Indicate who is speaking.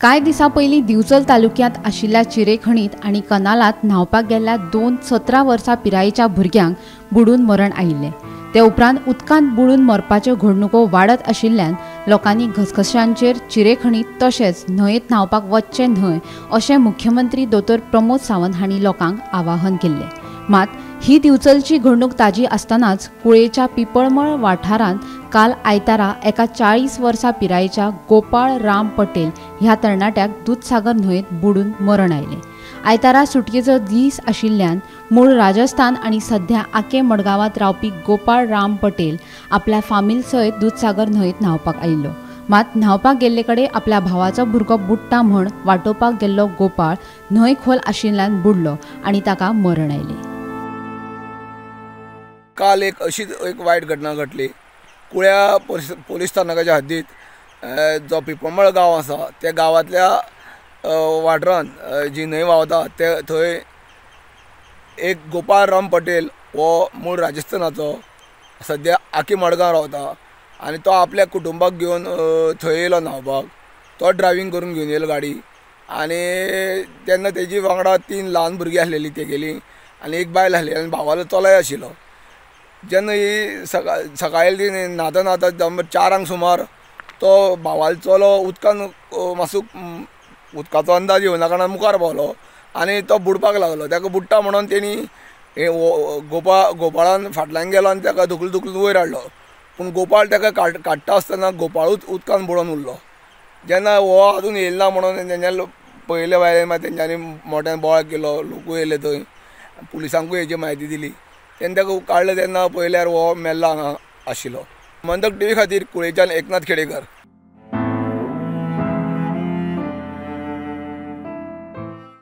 Speaker 1: कांय दिसां पयलीं दिवचल तालुक्यांत आशिल्ल्या चिरेखणीत आनी कनालात न्हावपाक गेल्ल्या 17 वर्सां पिरायेच्या भुरग्यांक बुडून मरण आयिल्लें। ते उपरांत उदकांत बुडून मरपाच्यो घडणुको वाडत आशिल्ल्यान लोकांनी घसघश्यांचेर चिरेखणीत तशेंच न्हंयेत न्हावपाक वचचें न्हय अशें मुख्यमंत्री दोतोर प्रमोद सावंत हांणी लोकांक आवाहन केल्लें। मात ही दिवचलची घडणूक ताजी आसतनाच कुळेच्या पिपळमळ वाठारांत काल आयतारा एका 40 वर्सां पिरायेच्या गोपाळ राम पटेल ह्या तरणाट्याक दूधसागर न्हंयेत बुडून मरण आयलें। आयतारा सुटयेचो दीस आशिल्ल्यान मूळ राजस्थान आनी सध्या आके मडगांवांत रावपी गोपाळ राम पटेल आपल्या फामील सयत दूधसागर न्हंयेत न्हावपाक आयिल्लो। मात न्हावपाक गेल्ले कडेन आपल्या भावाचो भुरगो बुडटा म्हूण वाटोवपाक गेल्लो गोपाळ न्हंय खोल आशिल्ल्यान बुडलो आनी ताका मरण आयलें।
Speaker 2: काल एक वायट घटना घडली। कुळ्या पोलीस स्थानकाच्या हद्दीत जो पिपळमळ गांव आसा त्या गांवांतल्या वाठारांत जी न्हंय व्हांवता ते थंय एक गोपाळ राम पटेल हो मूळ राजस्थानाचो सद्या आकी मडगांव रावता आनी तो आपल्या कुटुंबाक घेवन थंय येयलो न्हावपाक। तो ड्रायव्हिंग करून घेवन येयलो गाडी आनी तेन्ना तेजी वांगडा 3 ल्हान भुरगीं आसलेलीं तेगेलीं आनी एक बायल आसली आनी भावालो चलोय आशिल्लो। जेन्ना ही सकाळी न्हाता न्हाता 4 सुमार तो भावालो चलो उदकान मातसो उदकाचो अंदाज येवना कारणान मुखार पावलो आनी तो बुडपाक लागलो। ताका बुडटा म्हणून तेणी गोपाळान फाटल्यान गेलो आनी ताका धुकलून वयर हाडलो। पूण गोपाळ ताका काडटा आसतना गोपाळूच उदकान बुडोन उरलो। जेन्ना हो आजून येयलो ना म्हणून तेंच्यानी पयले भायर मागीर तेंच्यांनी मोठ्यान बोवाळ केलो, लोकूय येयले थंय, पुलिसांकूय हेची म्हायती दिली। तेन्ना ताका काडलो तेन्ना पळयल्यार हो मेल्लो हांगा आशिल्लो। मंतक टीव्ही खातीर कुळेच्यान एकनाथ खेडेकर।